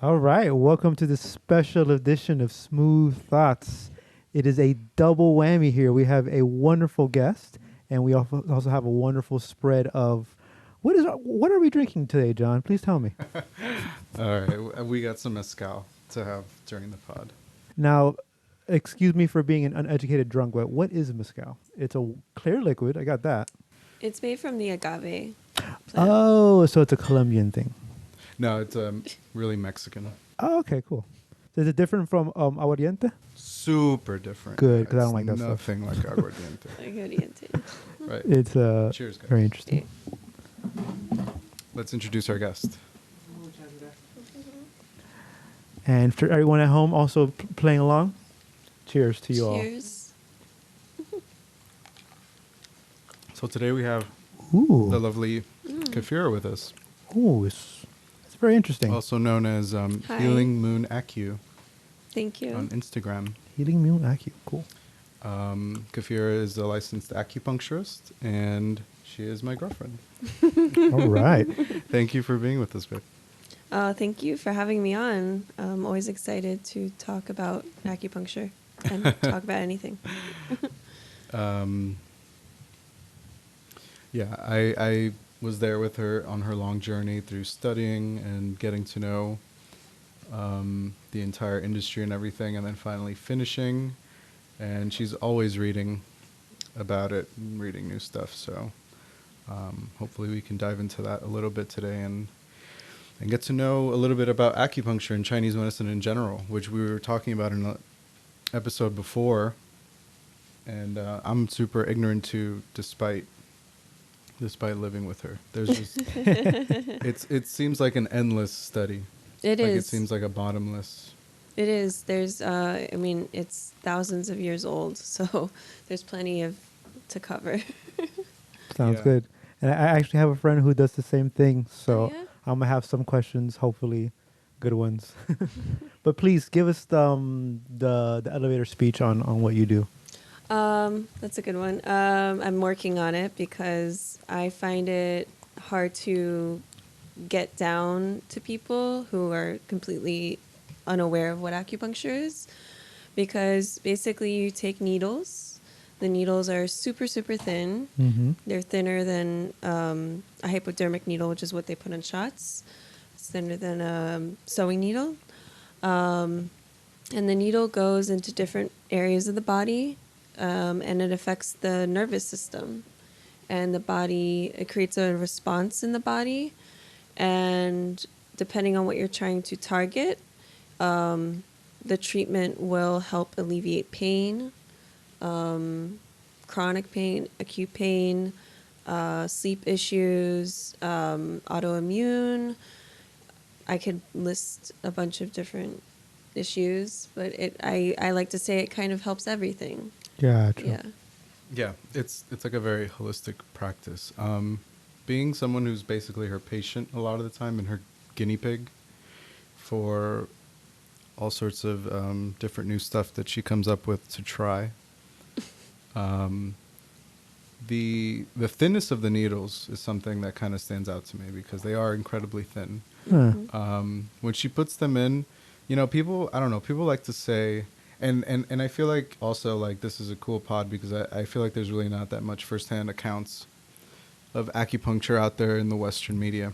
All right, welcome to the special edition of Smooth Thoughts. It is a double whammy here. We have a wonderful guest, and we also have a wonderful spread of what are we drinking today, John? Please tell me. All right, we got some mezcal to have during the pod. Now, excuse me for being an uneducated drunk, but what is mezcal? It's a clear liquid. I got that. It's made from the agave plant. Oh, so it's a Colombian thing. No, it's really Mexican. Oh, okay, cool. So is it different from aguardiente? Super different. Good, 'cause I It's don't like that stuff. Nothing like aguardiente. Agave. Right. It's Cheers, guys. very interesting. Let's introduce our guest. And for everyone at home also playing along, cheers to you all. Cheers. So today we have Ooh, the lovely Kefira with us, ooh, it's very interesting. also known as Hi. Healing Moon Acu Thank you. on Instagram. Healing Moon Acu, cool. Kefira is a licensed acupuncturist, and she is my girlfriend. All right. Thank you for being with us, babe. Thank you for having me on. I'm always excited to talk about acupuncture and talk about anything. Yeah, I was there with her on her long journey through studying and getting to know the entire industry and everything, and then finally finishing. And she's always reading about it and reading new stuff. So hopefully we can dive into that a little bit today and get to know a little bit about acupuncture and Chinese medicine in general, which we were talking about in an episode before. And I'm super ignorant to, despite living with her. There's just it seems like an endless study. It Like is. it seems like a bottomless. It is. There's, it's thousands of years old, so there's plenty to cover. Sounds Yeah. good. And I actually have a friend who does the same thing, so Oh, yeah? I'm gonna have some questions, hopefully good ones. But please give us the elevator speech on what you do. That's a good one. I'm working on it because I find it hard to get down to people who are completely unaware of what acupuncture is. Because basically, you take needles. The needles are super, super thin. Mm-hmm. They're thinner than a hypodermic needle, which is what they put in shots. It's thinner than a sewing needle. And the needle goes into different areas of the body, and it affects the nervous system. And the body, it creates a response in the body. And depending on what you're trying to target, the treatment will help alleviate pain, chronic pain, acute pain, sleep issues, autoimmune. I could list a bunch of different issues, but I like to say it kind of helps everything. Gotcha. Yeah. Yeah, it's like a very holistic practice. Being someone who's basically her patient a lot of the time and her guinea pig for all sorts of different new stuff that she comes up with to try. The thinness of the needles is something that kind of stands out to me because they are incredibly thin. Huh. When she puts them in, people, I don't know, people like to say, and I feel like also like this is a cool pod because I feel like there's really not that much firsthand accounts of acupuncture out there in the Western media.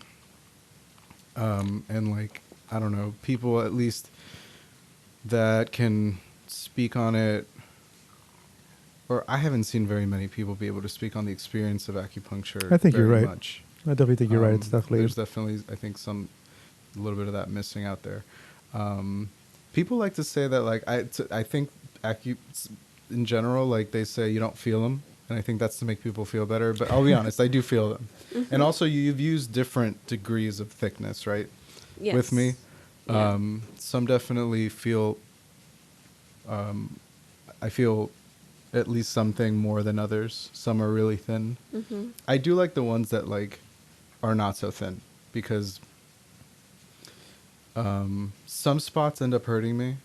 And like, I don't know, people at least that can speak on it, or I haven't seen very many people be able to speak on the experience of acupuncture. I think you're very right. Much. I definitely think you're right. It's definitely There's definitely, I think, a little bit of that missing out there. People like to say that, like, I think in general, like they say you don't feel them, and I think that's to make people feel better. But I'll be honest, I do feel them. And also, you've used different degrees of thickness, right? Yes. With me, Yeah. some definitely feel. I feel at least something more than others. Some are really thin. Mm-hmm. I do like the ones that like are not so thin because some spots end up hurting me.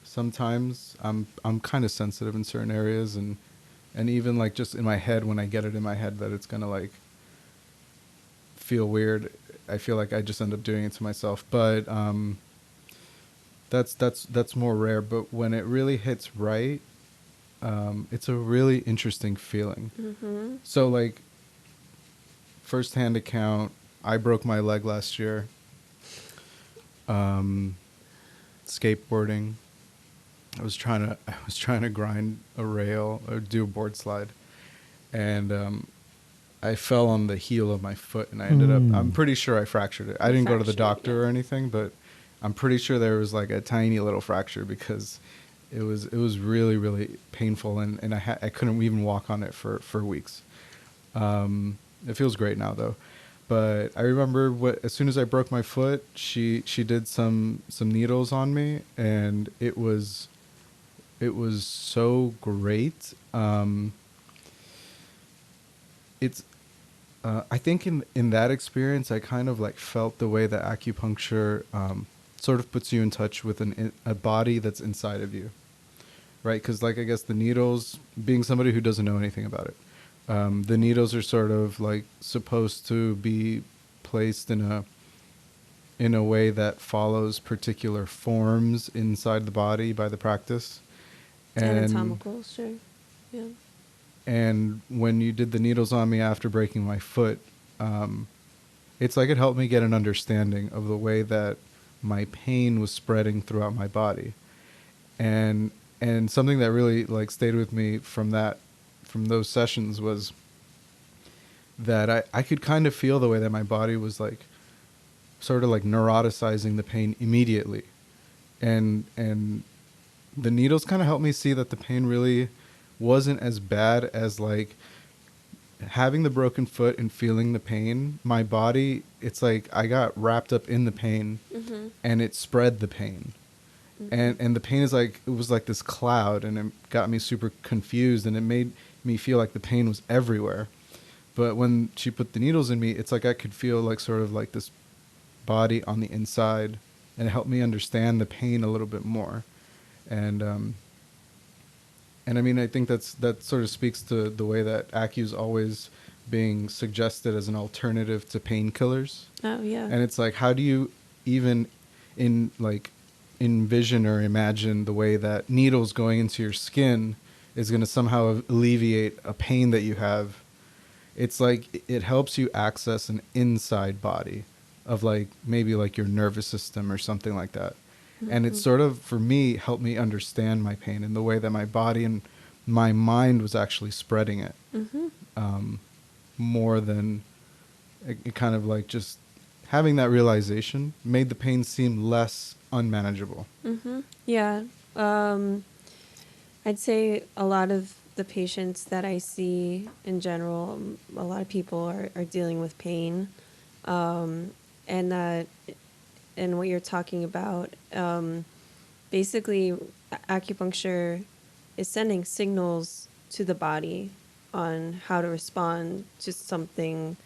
Sometimes I'm kind of sensitive in certain areas, and even like just in my head, when I get it in my head that it's gonna like feel weird, I feel like I just end up doing it to myself. But that's more rare. But when it really hits right, it's a really interesting feeling. Mm-hmm. So like, first-hand account, I broke my leg last year. Um, Skateboarding. I was trying to grind a rail or do a board slide, and I fell on the heel of my foot, and I ended up. I'm pretty sure I fractured it. I You didn't go to the fractured, doctor or anything, but I'm pretty sure there was like a tiny little fracture because it was really really painful, and I couldn't even walk on it for weeks. It feels great now though. But I remember as soon as I broke my foot, she did some needles on me, and it was so great. It's I think in that experience, I kind of like felt the way that acupuncture sort of puts you in touch with a body that's inside of you, right? Because like I guess the needles, being somebody who doesn't know anything about it, the needles are sort of like supposed to be placed in a way that follows particular forms inside the body by the practice, and Anatomical, sure. Yeah. and when you did the needles on me after breaking my foot, it's like it helped me get an understanding of the way that my pain was spreading throughout my body, and and something that really like stayed with me from those sessions was that I could kind of feel the way that my body was like sort of like neuroticizing the pain immediately, and the needles kind of helped me see that the pain really wasn't as bad as like having the broken foot and feeling the pain. My body, it's like I got wrapped up in the pain, Mm-hmm. and it spread the pain. Mm-hmm. And the pain is like, it was like this cloud, and it got me super confused, and it made me feel like the pain was everywhere. But when she put the needles in me, it's like I could feel like sort of like this body on the inside, and it helped me understand the pain a little bit more. And and I mean, I think that sort of speaks to the way that acu's always being suggested as an alternative to painkillers. Oh yeah. And it's like, how do you even envision or imagine the way that needles going into your skin is going to somehow alleviate a pain that you have? It's like it helps you access an inside body of like maybe like your nervous system or something like that. And it's Mm-hmm. sort of, for me, helped me understand my pain and the way that my body and my mind was actually spreading it, Mm-hmm. more than it kind of like just having that realization made the pain seem less unmanageable. Mm-hmm. Yeah. Um, I'd say a lot of the patients that I see in general, a lot of people are dealing with pain. And that, and what you're talking about, basically, acupuncture is sending signals to the body on how to respond to something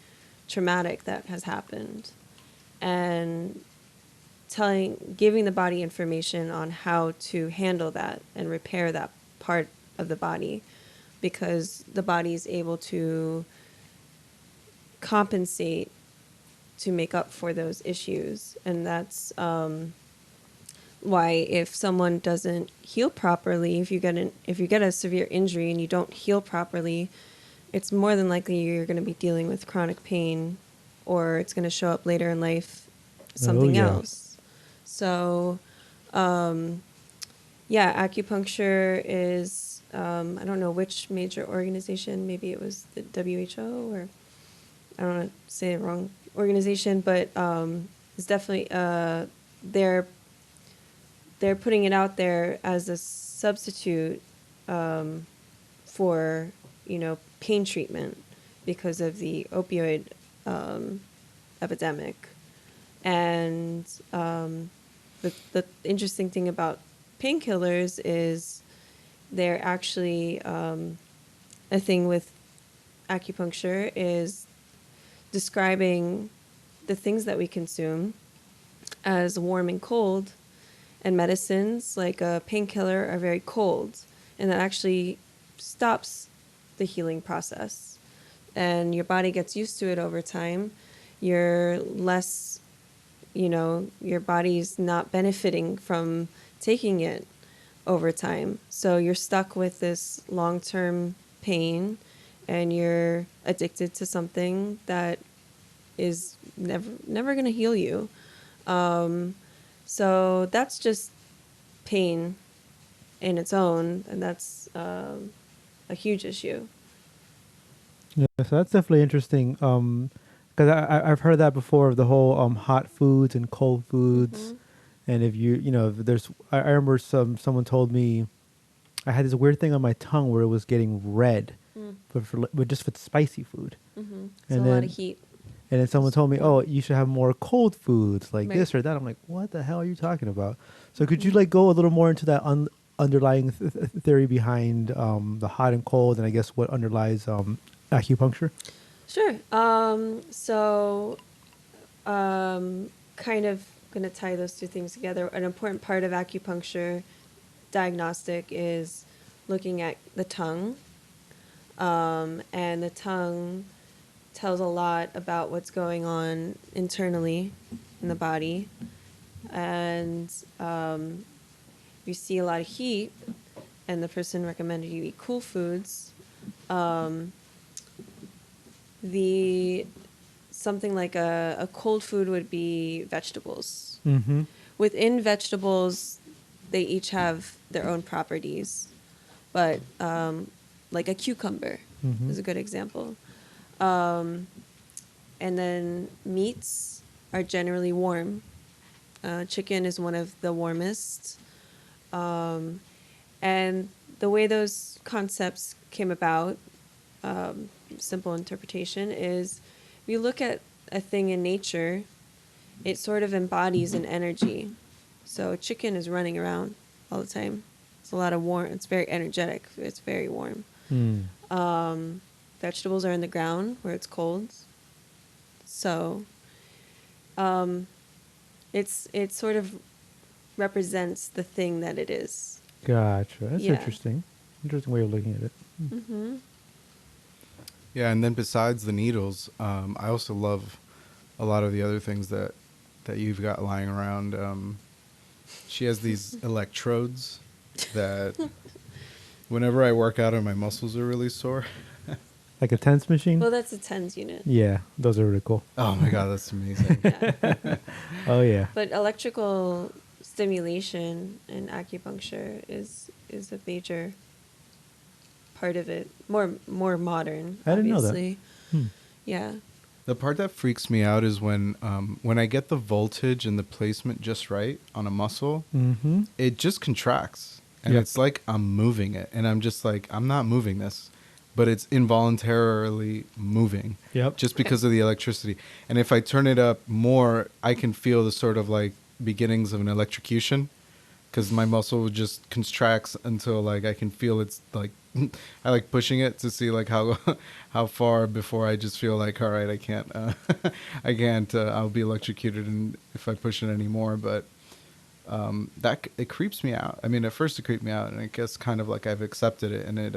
traumatic that has happened. And giving the body information on how to handle that and repair that part of the body, because the body is able to compensate to make up for those issues. And that's why if someone doesn't heal properly, if you get a severe injury and you don't heal properly, it's more than likely you're going to be dealing with chronic pain, or it's going to show up later in life Oh, something yeah. else. So, yeah, acupuncture is, I don't know which major organization, maybe it was the WHO, or I don't want to say the wrong organization, but it's definitely, they're putting it out there as a substitute for, pain treatment because of the opioid epidemic. And the interesting thing about painkillers is they're actually a thing with acupuncture is describing the things that we consume as warm and cold, and medicines like a painkiller are very cold, and that actually stops the healing process, and your body gets used to it over time. You're less your body's not benefiting from taking it over time. So you're stuck with this long-term pain, and you're addicted to something that is never going to heal you. So that's just pain in its own, and that's a huge issue. Yeah, so that's definitely interesting. Because I've heard that before of the whole hot foods and cold foods, Hmm. and if if there's, I remember someone told me I had this weird thing on my tongue where it was getting red, but just for spicy food, So a and lot of then heat. and then someone Just told me, oh, warm. you should have more cold foods like Right. this or that. I'm like, what the hell are you talking about? So could you like go a little more into that underlying theory behind the hot and cold, and I guess what underlies acupuncture? Sure. So kind of going to tie those two things together. An important part of acupuncture diagnostic is looking at the tongue. And the tongue tells a lot about what's going on internally in the body. And if you see a lot of heat and the person recommended you eat cool foods, the something like a cold food would be vegetables. Mm-hmm. Within vegetables, they each have their own properties, but like a cucumber Mm-hmm. is a good example. And then meats are generally warm. Chicken is one of the warmest. And the way those concepts came about, simple interpretation, is if you look at a thing in nature, it sort of embodies an energy. So chicken is running around all the time. It's a lot of warm. It's very energetic. It's very warm. Mm. Vegetables are in the ground where it's cold. So it sort of represents the thing that it is. Gotcha. That's Yeah. interesting. Interesting way of looking at it. Mm-hmm. Yeah, and then besides the needles, I also love a lot of the other things that you've got lying around. She has these electrodes that whenever I work out and my muscles are really sore. Like a tense machine? Well, that's a TENS unit. Yeah, those are really cool. Oh my god, that's amazing. Yeah. Oh yeah. But electrical stimulation in acupuncture is a major part of it. More modern, I didn't know that. obviously. Yeah. The part that freaks me out is when I get the voltage and the placement just right on a muscle, Mm-hmm. it just contracts. And Yep. it's like I'm moving it. And I'm just like, I'm not moving this. But it's involuntarily moving. Yep. Just because of the electricity. And if I turn it up more, I can feel the sort of like beginnings of an electrocution. Because my muscle just contracts until like I can feel it's like I like pushing it to see like how how far before I just feel like, all right, I can't I can't I'll be electrocuted and if I push it anymore. But it creeps me out. I mean, at first it creeped me out, and I guess kind of like I've accepted it, and it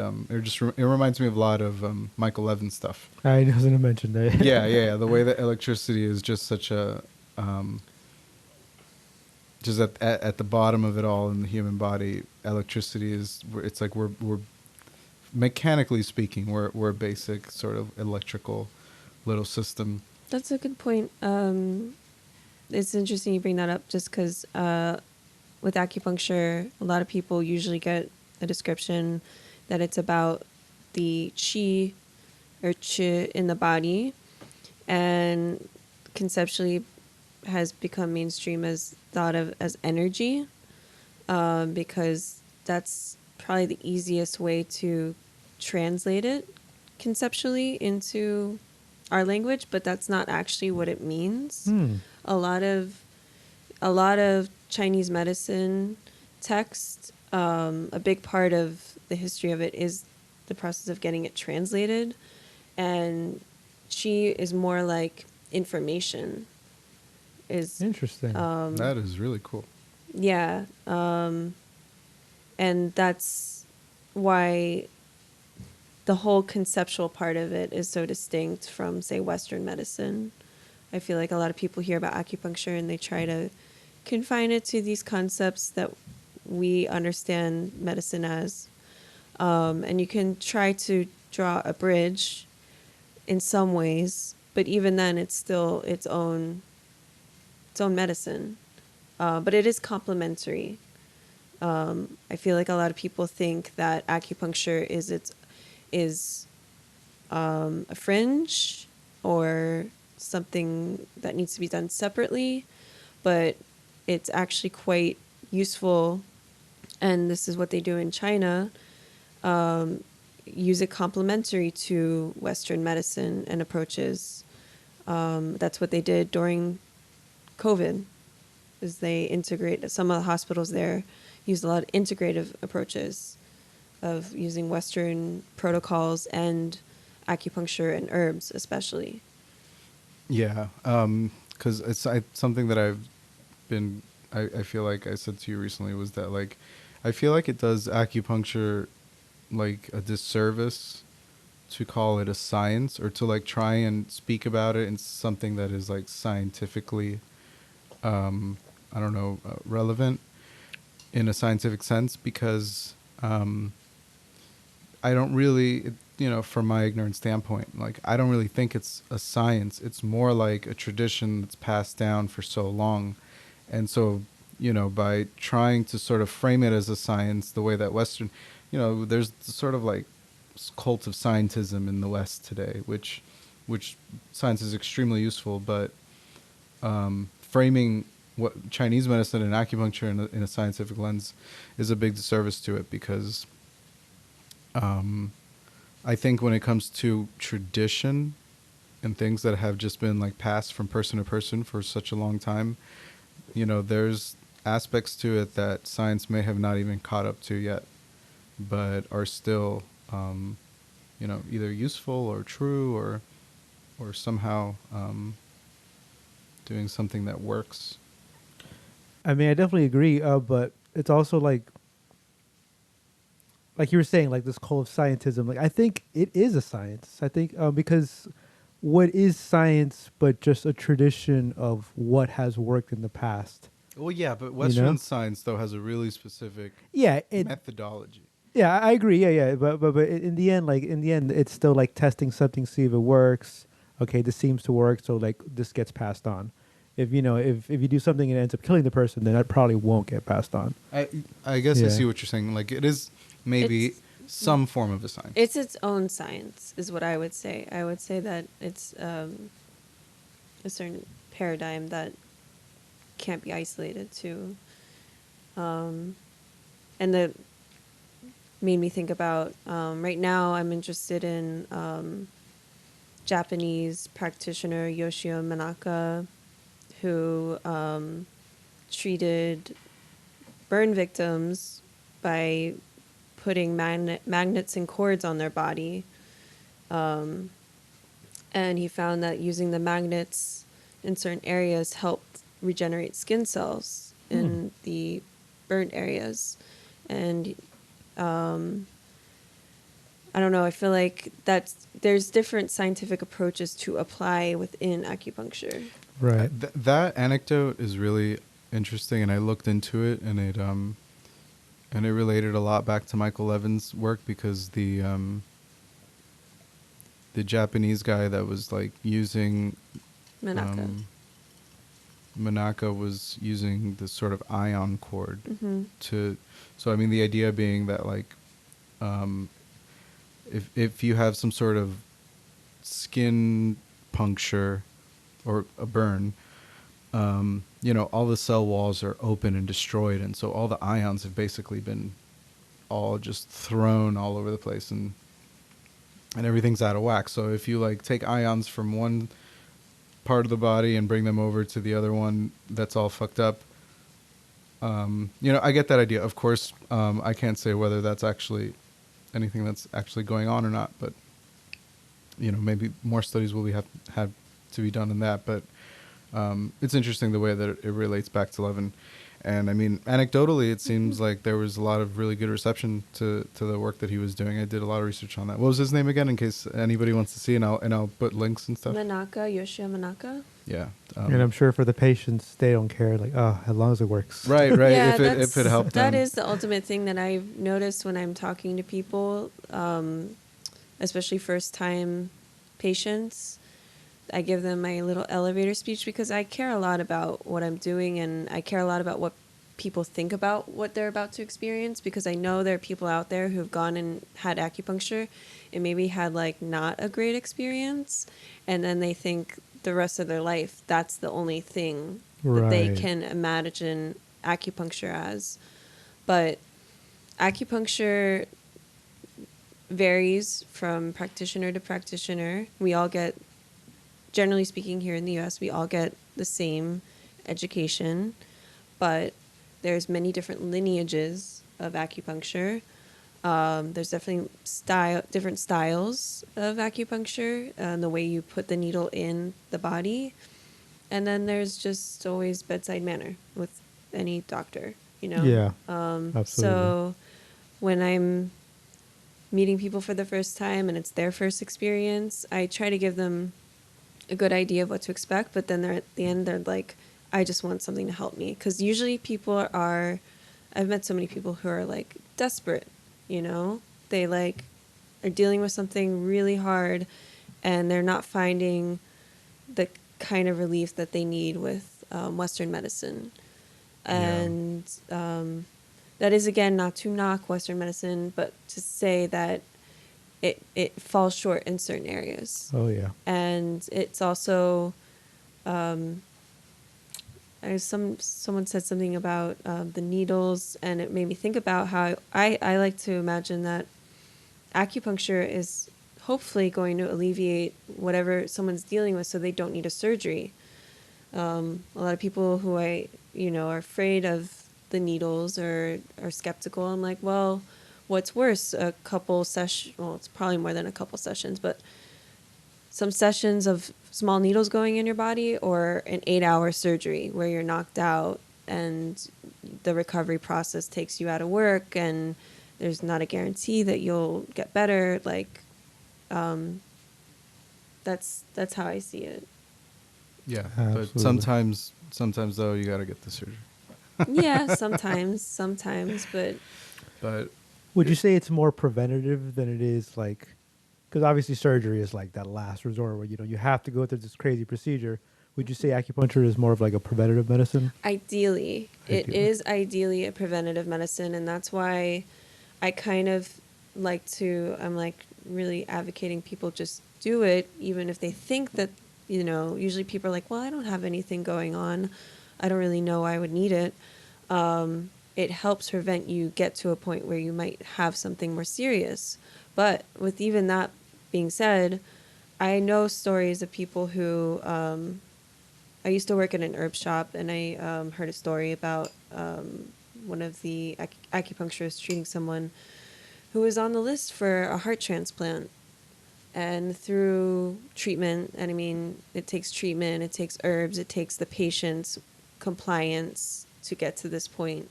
reminds me of a lot of Michael Evans stuff. I was gonna mention that. Yeah. The way that electricity is just such a just at the bottom of it all in the human body, electricity is. It's like we're mechanically speaking, we're a basic sort of electrical little system. That's a good point. It's interesting you bring that up just because with acupuncture, a lot of people usually get a description that it's about the chi or chi in the body, and conceptually has become mainstream as thought of as energy, because that's probably the easiest way to translate it conceptually into our language, but that's not actually what it means. A lot of Chinese medicine text, a big part of the history of it is the process of getting it translated, and qi is more like information. Is Interesting. That is really cool. Yeah, and that's why the whole conceptual part of it is so distinct from, say, Western medicine. I feel like a lot of people hear about acupuncture and they try to confine it to these concepts that we understand medicine as. And you can try to draw a bridge in some ways, but even then, it's still its own medicine. But it is complementary. I feel like a lot of people think that acupuncture is a fringe or something that needs to be done separately, but it's actually quite useful. And this is what they do in China. Use it complementary to Western medicine and approaches. That's what they did during COVID. Is they integrate some of the hospitals there use a lot of integrative approaches of using Western protocols and acupuncture and herbs, especially. Yeah, because something that I feel like I said to you recently was that like, I feel like it does acupuncture like a disservice to call it a science or to like try and speak about it in something that is like scientifically, I don't know, relevant in a scientific sense because I don't really, from my ignorant standpoint, like I don't really think it's a science. It's more like a tradition that's passed down for so long. And so, by trying to sort of frame it as a science, the way that Western, there's sort of like cult of scientism in the West today, which science is extremely useful, but framing what Chinese medicine and acupuncture in a scientific lens is a big disservice to it because I think when it comes to tradition and things that have just been like passed from person to person for such a long time, there's aspects to it that science may have not even caught up to yet, but are still, either useful or true or somehow doing something that works. I mean, I definitely agree, but it's also like you were saying, like this cult of scientism. Like I think it is a science. I think because what is science but just a tradition of what has worked in the past? Well, yeah, but You Western know? science though has a really specific Yeah, methodology. yeah, I agree. Yeah, yeah, but in the end, it's still like testing something, see if it works. Okay, this seems to work, so like this gets passed on. If if you do something and it ends up killing the person, then that probably won't get passed on. I guess I Yeah. see what you're saying. Like it is maybe It's some form of a science. it's its own science, is what I would say. I would say that it's a certain paradigm that can't be isolated to, and that made me think about right now. I'm interested in Japanese practitioner Yoshio Manaka, who treated burn victims by putting magnets and cords on their body. And he found that using the magnets in certain areas helped regenerate skin cells in the burnt areas. And I don't know, I feel like there's different scientific approaches to apply within acupuncture. Right. That anecdote is really interesting, and I looked into it, and it related a lot back to Michael Levin's work because the Japanese guy that was like using Manaka. Manaka was using this sort of ion cord Mm-hmm. to. So I mean, the idea being that like, if you have some sort of skin puncture or a burn, all the cell walls are open and destroyed, and so all the ions have basically been all just thrown all over the place, and everything's out of whack. So if you like take ions from one part of the body and bring them over to the other one that's all fucked up, I get that idea. Of course, I can't say whether that's actually anything that's actually going on or not, but maybe more studies will have to be done in that. But it's interesting the way that it relates back to Levin. And I mean, anecdotally, it seems like there was a lot of really good reception to the work that he was doing. I did a lot of research on that. What was his name again, in case anybody wants to see? And I'll put links and stuff. Manaka, Yoshio Manaka. Yeah. And I'm sure for the patients, they don't care. Like, oh, as long as it works. Right, right. Yeah, If it helped that them. is the ultimate thing that I've noticed when I'm talking to people, especially first time patients. I give them my little elevator speech because I care a lot about what I'm doing, and I care a lot about what people think about what they're about to experience, because I know there are people out there who have gone and had acupuncture and maybe had like not a great experience, and then they think the rest of their life that's the only thing that they Right. can imagine acupuncture as. But acupuncture varies from practitioner to practitioner. We all get, generally speaking, here in the US, we all get the same education, but there's many different lineages of acupuncture. There's definitely different styles of acupuncture, and the way you put the needle in the body. And then there's just always bedside manner with any doctor, you know? Yeah, absolutely. So when I'm meeting people for the first time and it's their first experience, I try to give them a good idea of what to expect, but then they're at the end, they're like, I just want something to help me. Because usually people are, I've met so many people who are like desperate, you know? They like are dealing with something really hard and they're not finding the kind of relief that they need with Western medicine. And that is, again, not to knock Western medicine, but to say that it falls short in certain areas. Oh, yeah. And it's also, someone said something about the needles, and it made me think about how I like to imagine that acupuncture is hopefully going to alleviate whatever someone's dealing with so they don't need a surgery. A lot of people who are afraid of the needles or are skeptical. I'm like, well, what's worse, a couple sessions, well, it's probably more than a couple sessions, but some sessions of small needles going in your body, or an 8-hour surgery where you're knocked out and the recovery process takes you out of work and there's not a guarantee that you'll get better. Like, that's how I see it. Yeah, but Absolutely. sometimes though you got to get the surgery. Yeah, sometimes, but But Would you say it's more preventative than it is like, because obviously surgery is like that last resort where, you have to go through this crazy procedure. Would you say acupuncture is more of like a preventative medicine? ideally, it Ideally. is ideally a preventative medicine, and that's why I kind of I'm like really advocating people just do it, even if they think that, usually people are like, well, I don't have anything going on. I don't really know I would need it. It helps prevent you get to a point where you might have something more serious. But with even that being said, I know stories of people who, I used to work in an herb shop, and I heard a story about one of the acupuncturists treating someone who was on the list for a heart transplant. And through treatment, and I mean, it takes treatment, it takes herbs, it takes the patient's compliance to get to this point,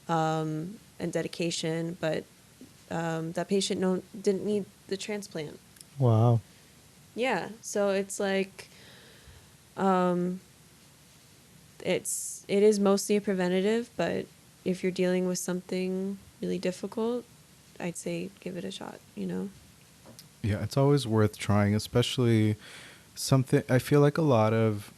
and dedication. But that patient didn't need the transplant. Wow. Yeah, so it's like, um, it is mostly a preventative, but if you're dealing with something really difficult, I'd say give it a shot. yeah, it's always worth trying, especially something. I feel like a lot of,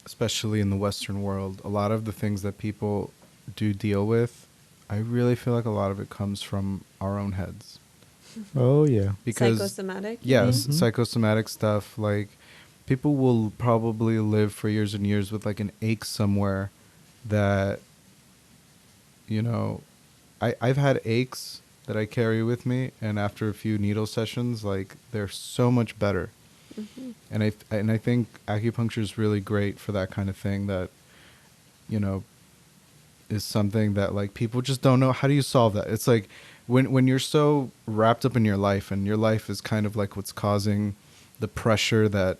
especially in the Western world, a lot of the things that people do deal with, I really feel like a lot of it comes from our own heads. Oh, yeah. Because, Psychosomatic, you mean? yes, Mm-hmm. psychosomatic stuff, like, people will probably live for years and years with, like, an ache somewhere that, you know, I've had aches that I carry with me, and after a few needle sessions, like, they're so much better. Hmm. And I think acupuncture is really great for that kind of thing, that, you know, is something that, like, people just don't know how do you solve that. It's like when you're so wrapped up in your life, and your life is kind of like what's causing the pressure that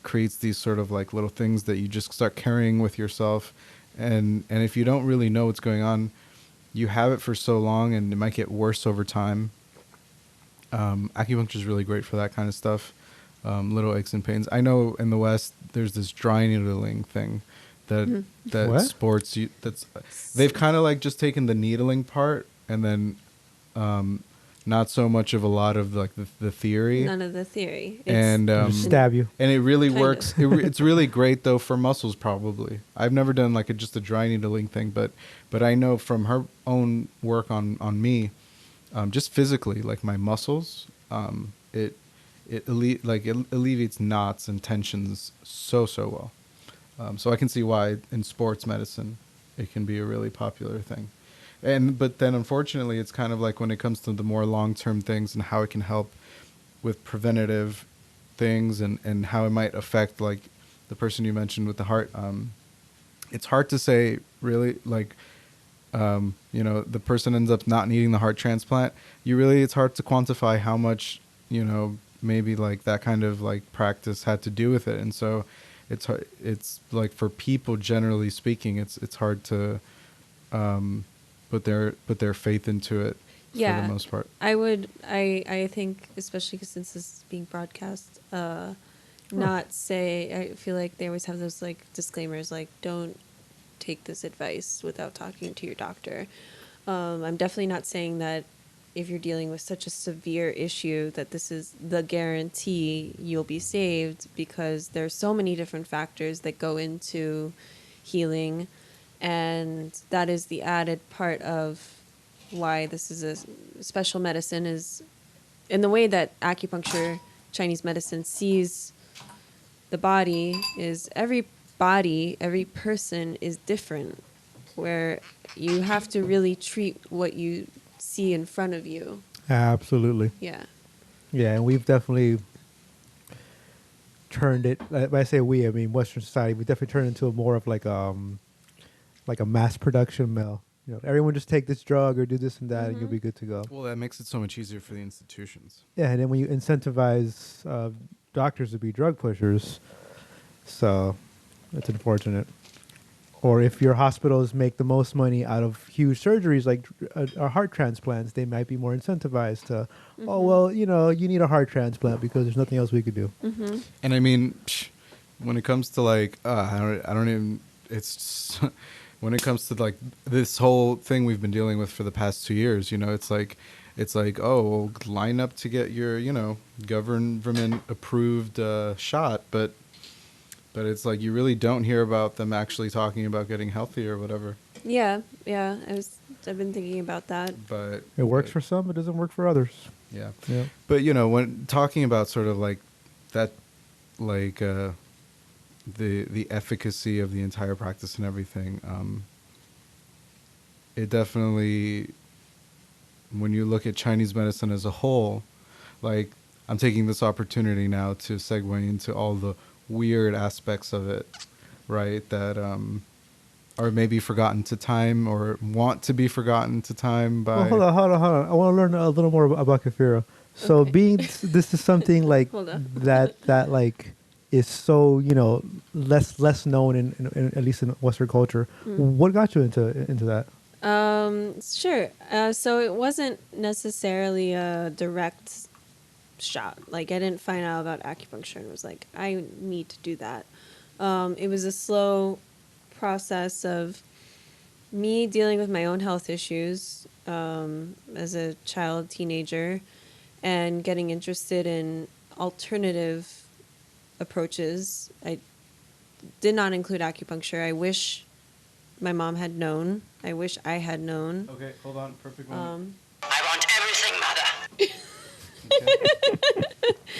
creates these sort of like little things that you just start carrying with yourself, and if you don't really know what's going on, you have it for so long and it might get worse over time. Acupuncture is really great for that kind of stuff. little aches and pains. I know in the West there's this dry needling thing that that What? sports you. That's they've kind of like just taken the needling part and then not so much of a lot of like the theory. None of the theory. And They'll just stab you. and it really Kind works. of. It's really great though for muscles. Probably I've never done like just a dry needling thing, but I know from her own work on me, just physically, like my muscles, it alleviates knots and tensions so well. So I can see why in sports medicine it can be a really popular thing. But then unfortunately it's kind of like when it comes to the more long-term things and how it can help with preventative things and how it might affect like the person you mentioned with the heart. It's hard to say really like, the person ends up not needing the heart transplant. It's hard to quantify how much, maybe like that kind of like practice had to do with it. And so it's like for people, generally speaking, it's hard to, put their faith into it for the most part. I think, especially 'cause since this is being broadcast, not say, I feel like they always have those like disclaimers, like don't take this advice without talking to your doctor. I'm definitely not saying that if you're dealing with such a severe issue that this is the guarantee you'll be saved, because there's so many different factors that go into healing, and that is the added part of why this is a special medicine, is in the way that acupuncture, Chinese medicine sees the body, is every person is different, where you have to really treat what you see in front of you. Absolutely. Yeah. Yeah, and we've definitely turned it. When I say we, I mean Western society. We definitely turned it into a more of like a mass production mill. Everyone just take this drug or do this and that, and you'll be good to go. Well, that makes it so much easier for the institutions. Yeah, and then when you incentivize doctors to be drug pushers, so it's unfortunate. Or if your hospitals make the most money out of huge surgeries like heart transplants, they might be more incentivized to, oh, well, you need a heart transplant because there's nothing else we could do. And I mean, when it comes to like, I don't even, it's when it comes to like this whole thing we've been dealing with for the past 2 years, it's like, oh, well, line up to get your, government approved shot. But it's like you really don't hear about them actually talking about getting healthy or whatever. Yeah. I've been thinking about that. But It works for some, it doesn't work for others. yeah. Yeah. But when talking about sort of like that, like the efficacy of the entire practice and everything, it definitely, when you look at Chinese medicine as a whole, like I'm taking this opportunity now to segue into all the weird aspects of it, right? That are maybe forgotten to time or want to be forgotten to time by. Well, hold on. I want to learn a little more about Kefira. So Okay. being this is something like Hold on. that like is so less known in at least in Western culture. What got you into that? Sure. So it wasn't necessarily a direct shot. Like I didn't find out about acupuncture and was like, I need to do that. It was a slow process of me dealing with my own health issues as a child, teenager, and getting interested in alternative approaches. I did not include acupuncture. I wish my mom had known. I wish I had known. Okay, hold on. Perfect moment. I want everything, Mother.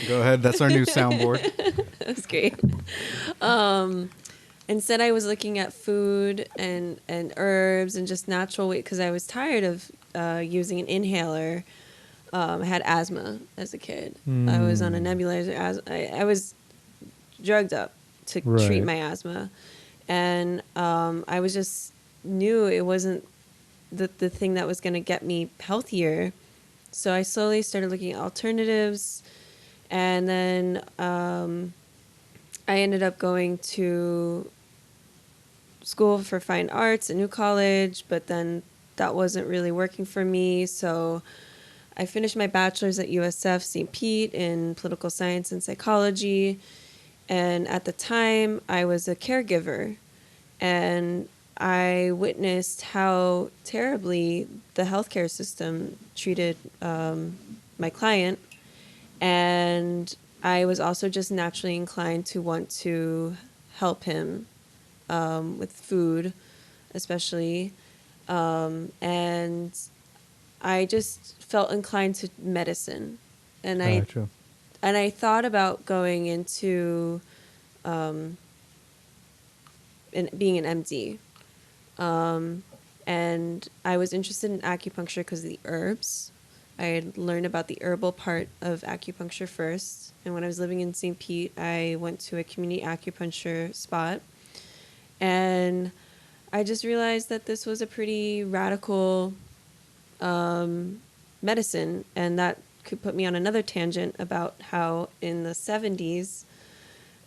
Go ahead. That's our new soundboard. That's great. Instead, I was looking at food and herbs and just natural way, because I was tired of using an inhaler. I had asthma as a kid. I was on a nebulizer. I was drugged up to treat my asthma. And I was just knew it wasn't the thing that was going to get me healthier. So I slowly started looking at alternatives. And then I ended up going to school for fine arts at New College, but then that wasn't really working for me. So I finished my bachelor's at USF St. Pete in political science and psychology. And at the time, I was a caregiver. And I witnessed how terribly the healthcare system treated my client. And I was also just naturally inclined to want to help him with food, especially. And I just felt inclined to medicine. And Gotcha. I thought about going into being an MD. And I was interested in acupuncture because of the herbs. I had learned about the herbal part of acupuncture first. And when I was living in St. Pete, I went to a community acupuncture spot. And I just realized that this was a pretty radical medicine. And that could put me on another tangent about how in the 70s,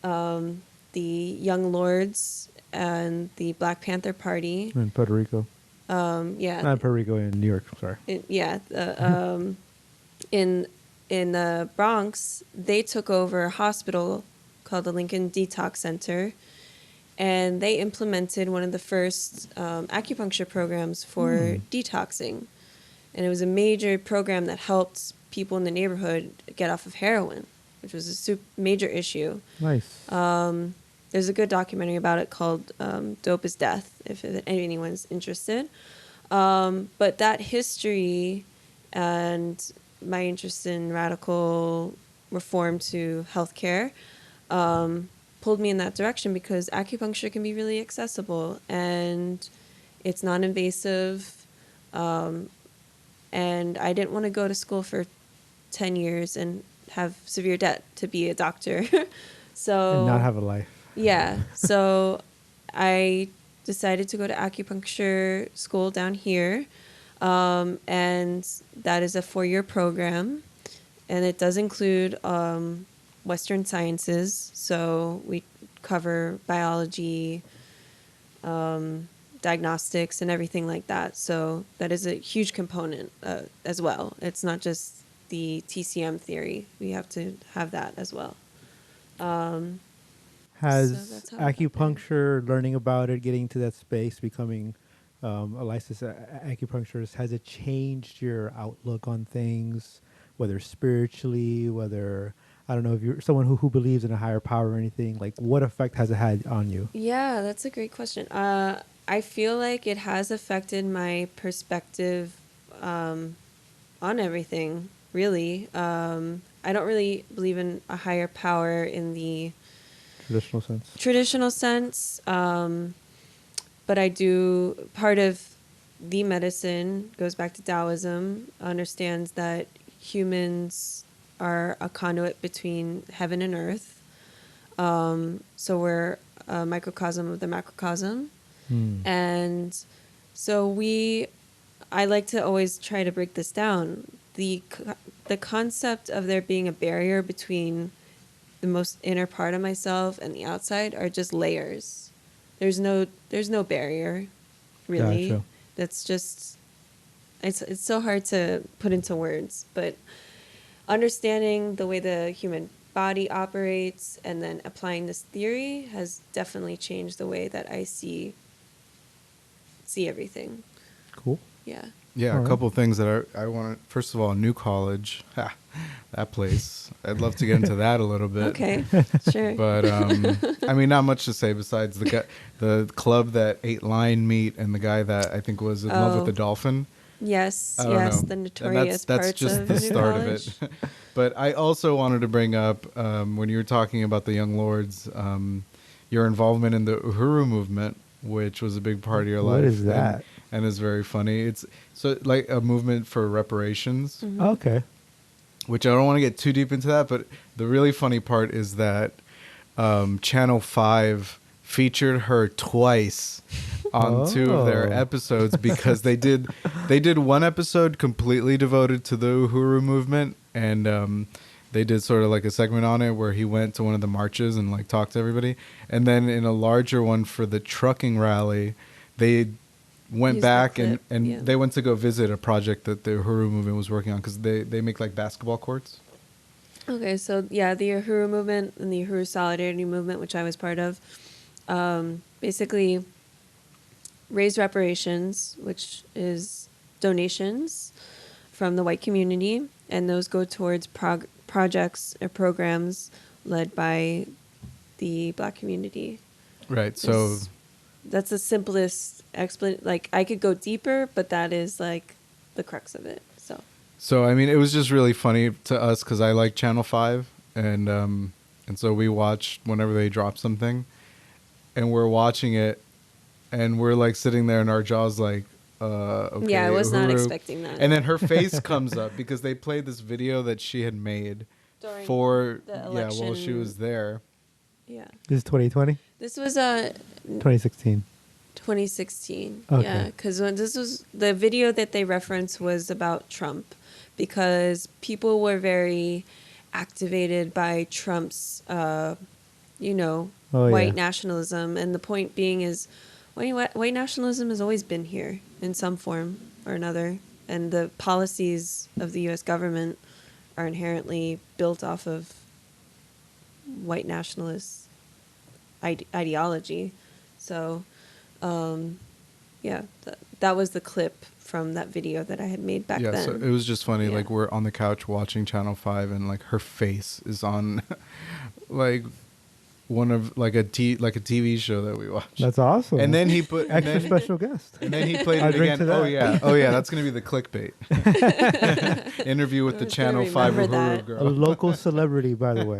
the Young Lords and the Black Panther Party, In Puerto Rico. yeah, Not Puerto Rico, in New York. Sorry. In the Bronx, they took over a hospital called the Lincoln Detox Center, and they implemented one of the first acupuncture programs for detoxing. And it was a major program that helped people in the neighborhood get off of heroin, which was a major issue. Nice. There's a good documentary about it called Dope is Death, if anyone's interested. But that history and my interest in radical reform to healthcare pulled me in that direction because acupuncture can be really accessible and it's non-invasive. And I didn't want to go to school for 10 years and have severe debt to be a doctor. So And not have a life. yeah. So I decided to go to acupuncture school down here. And that is a 4-year program. And it does include Western sciences. So we cover biology, diagnostics, and everything like that. So that is a huge component as well. It's not just the TCM theory. We have to have that as well. Has that's how I got there. acupuncture, learning about it, getting to that space, becoming a licensed acupuncturist, has it changed your outlook on things, whether spiritually, whether, I don't know, if you're someone who believes in a higher power or anything, like what effect has it had on you? Yeah, that's a great question. I feel like it has affected my perspective on everything, really. I don't really believe in a higher power in the Traditional sense. sense, but I do. Part of the medicine goes back to Taoism, understands that humans are a conduit between heaven and earth. So we're a microcosm of the macrocosm. And so I like to always try to break this down. The concept of there being a barrier between the most inner part of myself and the outside are just layers. There's no barrier, really. Gotcha. That's just it's so hard to put into words, but understanding the way the human body operates and then applying this theory has definitely changed the way that I see everything. Cool. Yeah. Yeah, All a right. couple of things that I want. First of all, New College, that place. I'd love to get into that a little bit. Okay. Sure. But I mean, not much to say besides the club that ate lion meat and the guy that I think was in love with the dolphin. Yes. I don't Yes. know. The And notorious that's parts just of the New start College. of it. But I also wanted to bring up when you were talking about the Young Lords, your involvement in the Uhuru movement, which was a big part of your life. What is that? And is very funny. It's so like a movement for reparations, Okay. which I don't want to get too deep into that. But the really funny part is that Channel 5 featured her twice on 2 of their Oh. episodes because they did one episode completely devoted to the Uhuru movement, and they did sort of like a segment on it where he went to one of the marches and like talked to everybody, and then in a larger one for the trucking rally, they went Use the back clip, and yeah. they went to go visit a project that the Uhuru movement was working on because they make like basketball courts. Okay, so yeah, the Uhuru movement and the Uhuru Solidarity movement, which I was part of, basically raised reparations, which is donations from the white community, and those go towards projects or programs led by the black community. Right. So That's the simplest like I could go deeper, but that is like the crux of it. So I mean, it was just really funny to us because I like Channel 5, and so we watch whenever they drop something, and we're watching it, and we're like sitting there, and our jaws like, okay, Yeah, I was not Uhuru. expecting that. And then her face comes up because they played this video that she had made During for the while she election. was there. Yeah. This is 2020? This was 2016. 2016. Okay. Yeah, because when this was the video that they referenced was about Trump, because people were very activated by Trump's, white nationalism, and the point being is, white nationalism has always been here in some form or another, and the policies of the U.S. government are inherently built off of white nationalist ideology. So, that was the clip from that video that I had made back then. So it was just funny. Yeah. Like we're on the couch watching Channel 5, and like her face is on, like one of like a TV show that we watch. That's awesome. And then he put extra special guest. And then he played I'll it drink again. to that. Oh yeah, that's gonna be the clickbait. Interview with the was gonna Channel 5 remember Uhuru that. A girl. local celebrity, by the way.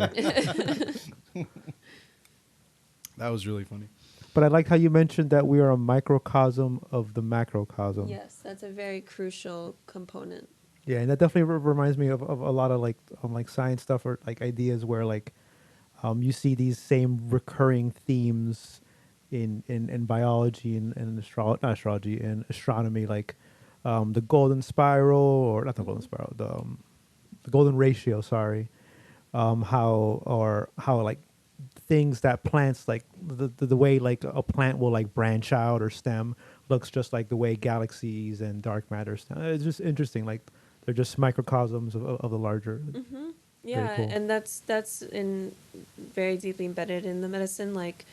That was really funny. But I like how you mentioned that we are a microcosm of the macrocosm. Yes, that's a very crucial component. Yeah, and that definitely reminds me of a lot of like science stuff or like ideas where like you see these same recurring themes in biology and not astrology and astronomy, like the golden spiral, or not the golden spiral, the golden ratio. Sorry, how like things that plants, like the way like a plant will like branch out or stem looks just like the way galaxies and dark matter stem. It's just interesting, like they're just microcosms of the larger. Mm-hmm. Yeah, cool. and that's in very deeply embedded in the medicine. Like,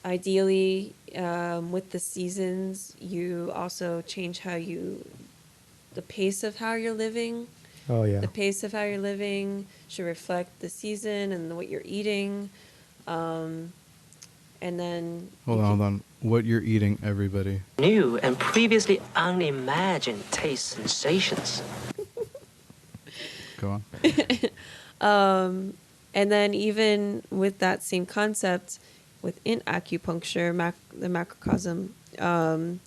ideally, with the seasons, you also change the pace of how you're living. Oh yeah. The pace of how you're living should reflect the season and what you're eating. And then... Hold on. What you're eating, everybody. New and previously unimagined taste sensations. Go on. And then even with that same concept, within acupuncture, the macrocosm, the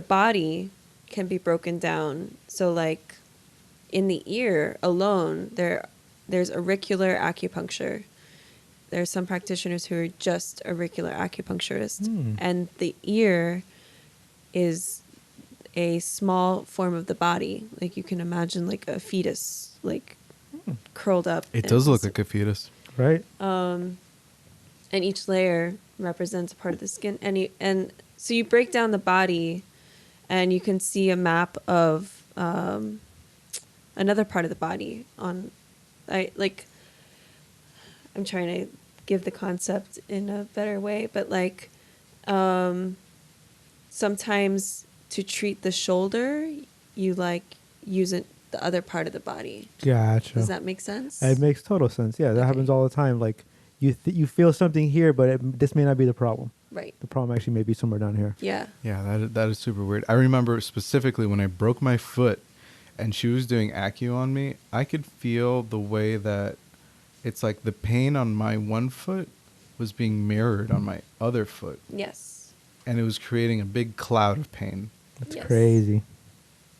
body can be broken down. So like in the ear alone, there's auricular acupuncture. There are some practitioners who are just auricular acupuncturists. And the ear is a small form of the body. Like you can imagine like a fetus, like curled up. It does look like a fetus. Right. And each layer represents a part of the skin. And so you break down the body and you can see a map of another part of the body I'm trying to give the concept in a better way, but like sometimes to treat the shoulder, you like use the other part of the body. Gotcha. Does that make sense? It makes total sense. Yeah, that happens all the time. Like you feel something here, but this may not be the problem. Right. The problem actually may be somewhere down here. Yeah. Yeah, that is super weird. I remember specifically when I broke my foot and she was doing Acu on me, I could feel the way that it's like the pain on my one foot was being mirrored on my other foot. Yes. And it was creating a big cloud of pain. That's Yes. crazy.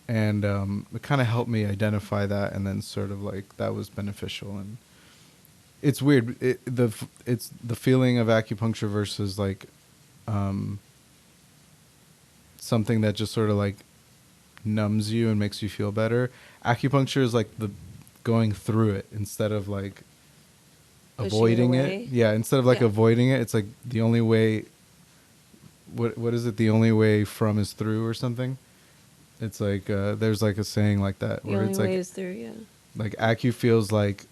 And it kind of helped me identify that, and then sort of like that was beneficial. And it's weird. It's the feeling of acupuncture versus like something that just sort of like numbs you and makes you feel better. Acupuncture is like the going through it instead of like Pushing it avoiding away. it. Yeah, instead of like Yeah. avoiding it, it's like the only way what is it? The only way from is through or something. It's like there's like a saying like that The where only it's way like is through, yeah. Acu feels like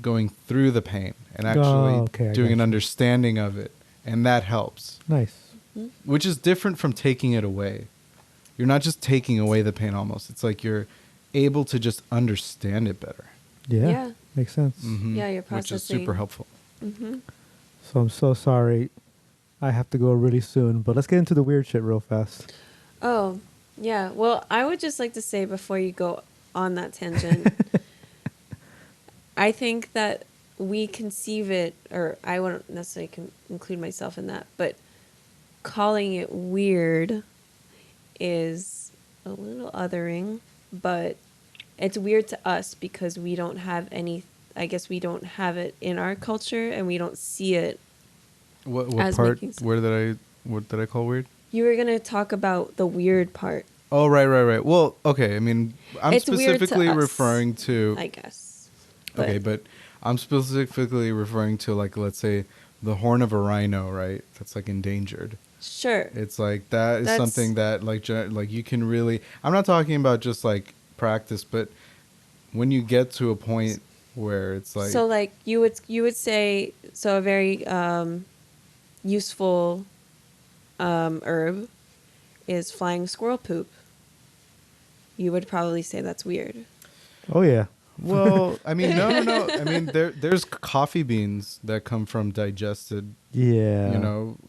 going through the pain and actually Oh, okay, I doing an gotcha. understanding of it, and that helps, Nice. which is different from taking it away. You're not just taking away the pain almost. It's like you're able to just understand it better. Yeah. Yeah. Makes sense. Yeah, you're Which is super processing. helpful. So I'm so sorry. I have to go really soon, but let's get into the weird shit real fast. Oh, yeah. Well, I would just like to say before you go on that tangent, I think that we conceive it, or I wouldn't necessarily include myself in that, but calling it weird is a little othering, but it's weird to us because we don't have any, I guess we don't have it in our culture and we don't see it What as part? making sense. What did I call weird? You were going to talk about the weird part. Oh, right. Well, okay. I mean, I'm It's weird to specifically us, referring to. I guess. Okay, but I'm specifically referring to, like, let's say the horn of a rhino, right? That's like endangered. Sure. It's like that is That's- something that like you can really. I'm not talking about just like practice, but when you get to a point where it's like. So like you would say, so a very useful herb is flying squirrel poop. You would probably say that's weird. Oh yeah. Well, I mean, no. I mean, there's coffee beans that come from digested, Yeah.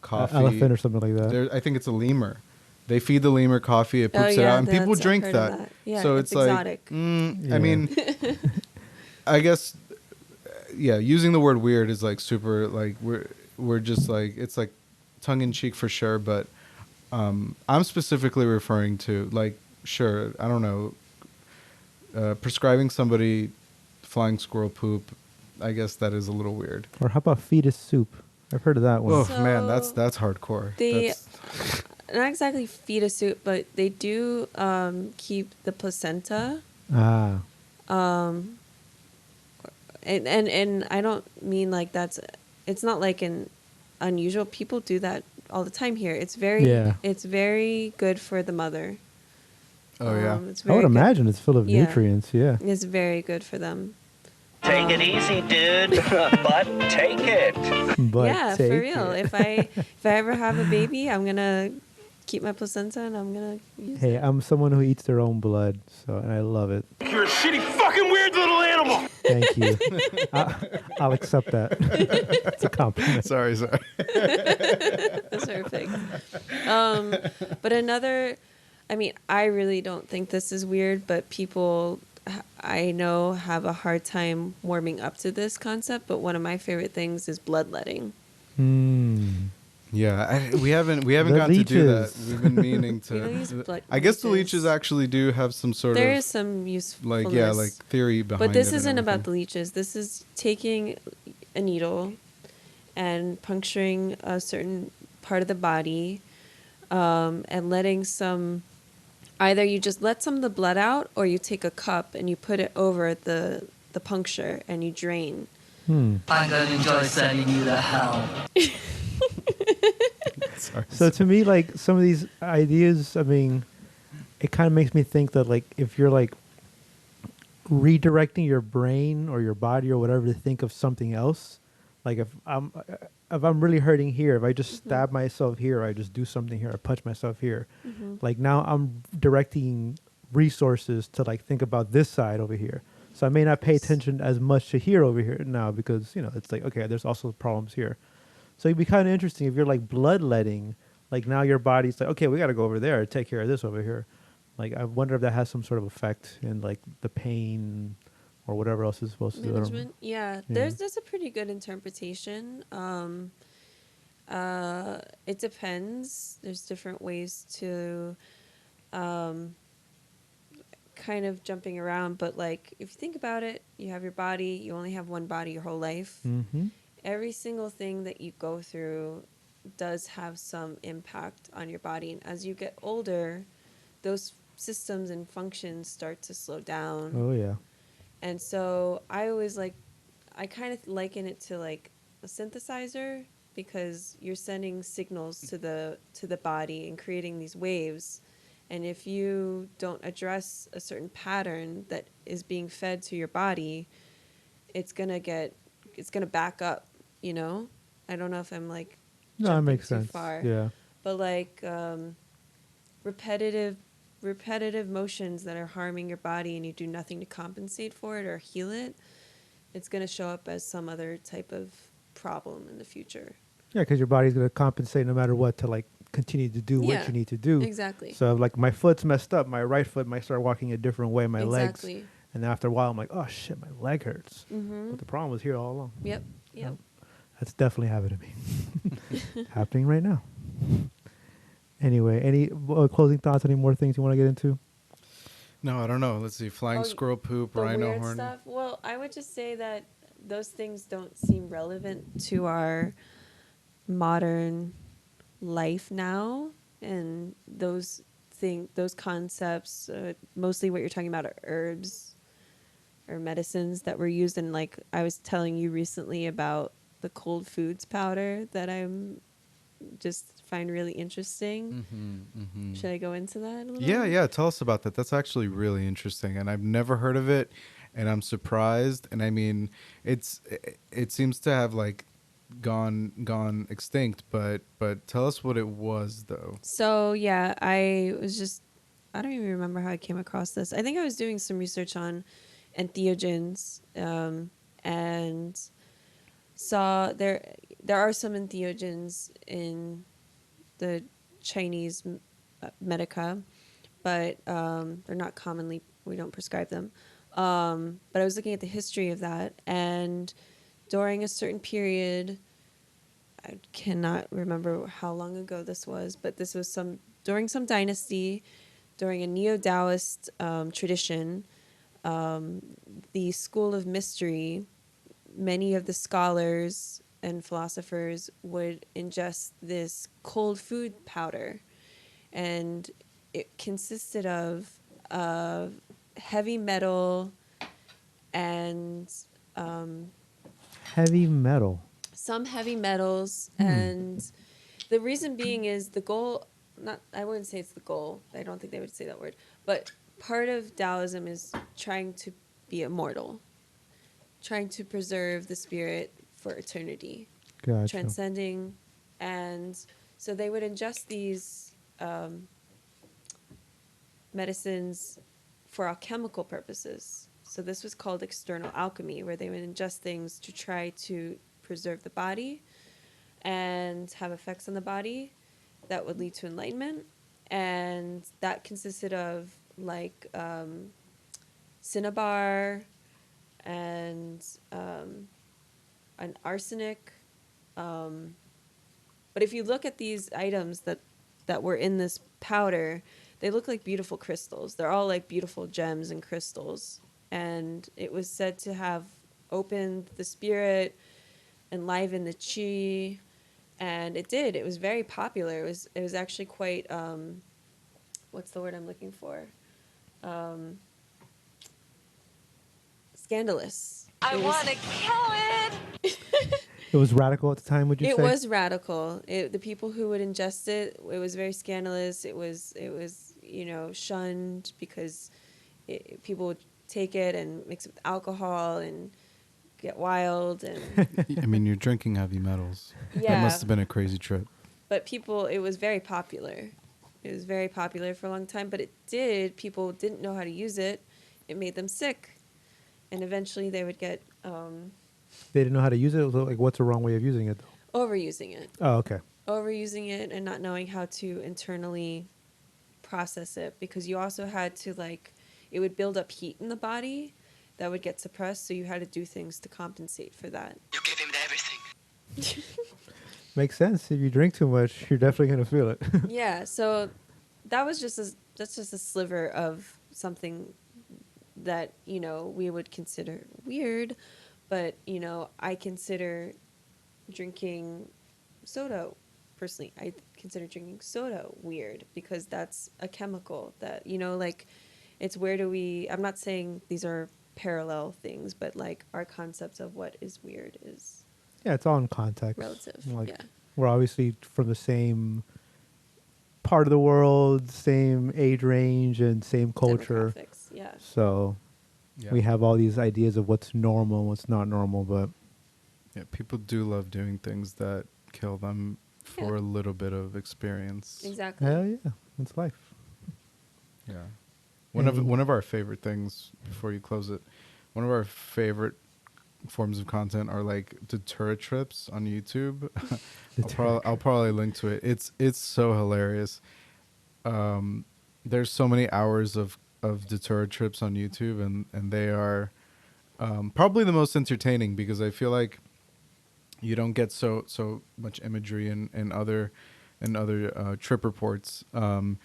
coffee. Elephant or something like that. I think it's a lemur. They feed the lemur coffee, it poops it out, and people I've drink heard of that. Yeah, So it's it's like, exotic. Yeah. I mean, I guess, yeah, using the word weird is like super, like we're just like, it's like tongue in cheek for sure, but I'm specifically referring to, like, sure, I don't know, prescribing somebody flying squirrel poop, I guess that is a little weird. Or how about fetus soup? I've heard of that one. Oh So man, that's hardcore. They That's, not exactly feed a soup, but they do keep the placenta. Ah. And I don't mean like it's not like an unusual. People do that all the time here. It's very good for the mother. oh yeah. It's I would very good. imagine it's full of Yeah. nutrients. Yeah. It's very good for them. Take it easy, dude. But take it. But Yeah, for take real. it. If I ever have a baby, I'm gonna keep my placenta and I'm gonna use Hey, it. I'm someone who eats their own blood, and I love it. You're a shitty fucking weird little animal. Thank you. I'll accept that. It's a compliment. Sorry. That's perfect. But I mean, I really don't think this is weird, but people I know have a hard time warming up to this concept. But one of my favorite things is bloodletting. Yeah, we haven't The gotten to do that. leeches. We've been meaning We don't use to. blood I guess the leeches. leeches actually do have some sort There of is some usefulness. like theory behind it. But this and isn't about the everything. leeches. This is taking a needle and puncturing a certain part of the body, and letting some. Either you just let some of the blood out, or you take a cup and you put it over the puncture and you drain. I'm gonna enjoy sending you to hell. Sorry. So to me, like some of these ideas, I mean, it kind of makes me think that like if you're like redirecting your brain or your body or whatever to think of something else, like if I'm really hurting here, if I just stab myself here, I just do something here, I punch myself here, like now I'm directing resources to like think about this side over here. So I may not pay attention as much to here over here now because it's like okay, there's also problems here. So it'd be kind of interesting if you're like bloodletting, like now your body's like, okay, we got to go over there, take care of this over here. Like I wonder if that has some sort of effect in like the pain or whatever else is supposed to do. I don't know. Management, yeah. There's a pretty good interpretation. It depends. There's different ways to, kind of jumping around. But like, if you think about it, you have your body. You only have one body your whole life. Mm-hmm. Every single thing that you go through does have some impact on your body. And as you get older, those systems and functions start to slow down. Oh yeah. And so I kind of liken it to like a synthesizer. because you're sending signals to the body and creating these waves. And if you don't address a certain pattern that is being fed to your body, it's gonna back up, you know? I don't know if I'm like No, that jumping makes too sense. far. Yeah. But like repetitive motions that are harming your body and you do nothing to compensate for it or heal it, it's gonna show up as some other type of problem in the future. Yeah, because your body's gonna compensate no matter what to like continue to do what Yeah, you need to do. exactly. So like my foot's messed up, my right foot might start walking a different way, my legs, Exactly. and then after a while I'm like, oh shit, my leg hurts. Mm-hmm. But the problem was here all along. Yep. Yep. That's definitely happening to me. Happening right now. Anyway, any closing thoughts? Any more things you want to get into? No, I don't know. Let's see. Flying Oh, squirrel poop, The rhino weird horn. stuff. Well, I would just say that those things don't seem relevant to our modern life now, and those concepts, mostly what you're talking about are herbs or medicines that were used in, like I was telling you recently about the cold foods powder that I'm just find really interesting. Should I go into that a little? Yeah, yeah. Tell us about that. That's actually really interesting, and I've never heard of it, and I'm surprised. And I mean, it seems to have like gone extinct, but tell us what it was though. So yeah, I don't even remember how I came across this. I think I was doing some research on entheogens, and saw there are some entheogens in the Chinese medica, but they're not commonly, we don't prescribe them. But I was looking at the history of that, and during a certain period, I cannot remember how long ago this was, but this was during some dynasty, during a neo-Taoist tradition, the school of mystery, many of the scholars and philosophers would ingest this cold food powder, and it consisted of heavy metal and Heavy metal. some heavy metals. And the reason being is the goal, not, I wouldn't say it's the goal, I don't think they would say that word, but part of Taoism is trying to be immortal, trying to preserve the spirit for eternity, Gotcha. transcending. And so they would ingest these medicines for alchemical purposes. So this was called external alchemy, where they would ingest things to try to preserve the body and have effects on the body that would lead to enlightenment. And that consisted of like cinnabar and an arsenic. But if you look at these items that were in this powder, they look like beautiful crystals. They're all like beautiful gems and crystals. And it was said to have opened the spirit, enlivened the chi, and it did. It was very popular. It was actually quite what's the word I'm looking for? Scandalous. I want to kill it. It was radical at the time, would you say? It was radical. The people who would ingest it, it was very scandalous. It was shunned because people would take it and mix it with alcohol and get wild. And I mean, you're drinking heavy metals. That yeah, must have been a crazy trip. but it was very popular. It was very popular for a long time, but people didn't know how to use it. It made them sick. And eventually they would get They didn't know how to use it. It was like, what's the wrong way of using it, though? overusing it. Oh, okay. Overusing it and not knowing how to internally process it, because you also had to it would build up heat in the body that would get suppressed, so you had to do things to compensate for that. You give him everything. Makes sense. If you drink too much, you're definitely gonna feel it. Yeah, so that's just a sliver of something that we would consider weird, but I consider drinking soda. Personally, I consider drinking soda weird because that's a chemical that it's I'm not saying these are parallel things, but like our concept of what is weird is Yeah, it's all in context. relative. Like, Yeah. we're obviously from the same part of the world, same age range, and same culture. Demographics. Yeah. So Yeah. we have all these ideas of what's normal, what's not normal. But Yeah, people do love doing things that kill them for Yeah. a little bit of experience. Exactly. hell yeah, it's life. Yeah. Any- One of our favorite things before you close it, one of our favorite forms of content are like Datura trips on YouTube. I'll probably link to it. It's so hilarious. There's so many hours of Datura trips on YouTube, and they are probably the most entertaining because I feel like you don't get so much imagery in other trip reports. Man,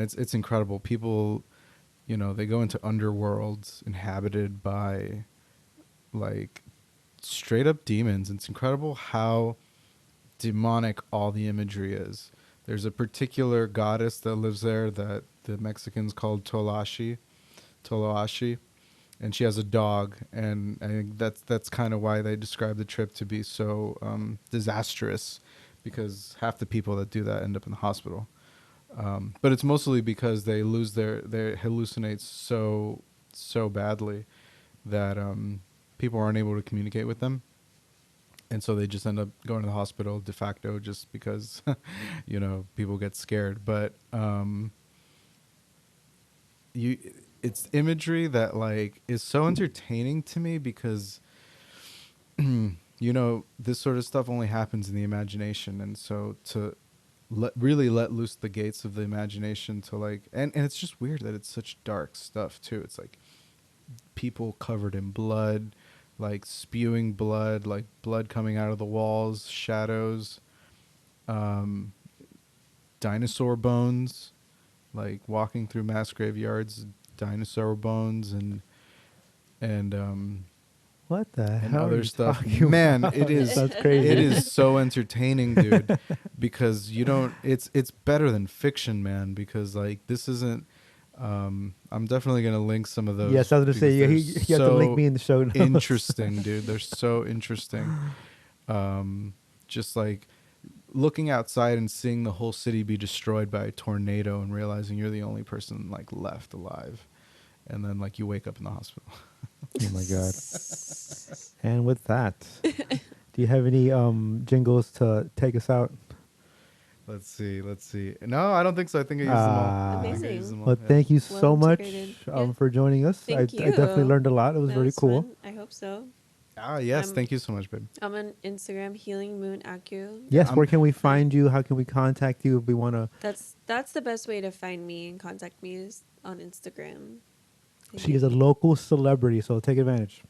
it's incredible. People, they go into underworlds inhabited by like straight up demons. It's incredible how demonic all the imagery is. There's a particular goddess that lives there that the Mexicans called Toloashi, and she has a dog, and I think that's kind of why they describe the trip to be so disastrous, because half the people that do that end up in the hospital. But it's mostly because they lose they hallucinate so badly that people aren't able to communicate with them, and so they just end up going to the hospital de facto just because people get scared. But you it's imagery that like is so entertaining to me because this sort of stuff only happens in the imagination, and so to really let loose the gates of the imagination to like and it's just weird that it's such dark stuff too. It's like people covered in blood, like spewing blood, like blood coming out of the walls, shadows, um, dinosaur bones, like walking through mass graveyards, dinosaur bones, and What the and hell are other you stuff. talking Man, about? it is That's crazy. it is so entertaining, dude, because you don't it's better than fiction, man, because like this isn't I'm definitely going to link some of those Yes, I was gonna say because you, they're you have to link me in the show notes. interesting, dude. They're so interesting. Just like looking outside and seeing the whole city be destroyed by a tornado and realizing you're the only person like left alive, and then like you wake up in the hospital. Oh my god! And with that, do you have any jingles to take us out? Let's see. No, I don't think so. I think I used them all. Ah, I think I Amazing. used them all. well, Yeah. thank you Well so much integrated. Yeah. for joining us. Thank I definitely you. learned a lot. It was That very cool. fun. I hope so. Ah, yes. I'm- Thank you so much, babe. I'm on Instagram, Healing Moon Acu. Yes, I'm- where can we find you? How can we contact you if we want to? That's the best way to find me and contact me is on Instagram. She is a local celebrity, so take advantage.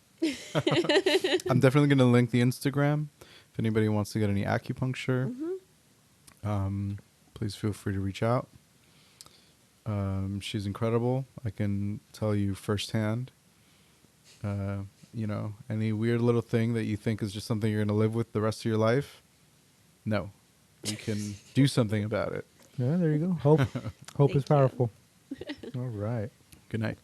I'm definitely going to link the Instagram if anybody wants to get any acupuncture. Please feel free to reach out. She's incredible. I can tell you firsthand. Any weird little thing that you think is just something you're going to live with the rest of your life, no, we can do something about it. Yeah, there you go. Hope is Thank you. powerful. All right. Good night.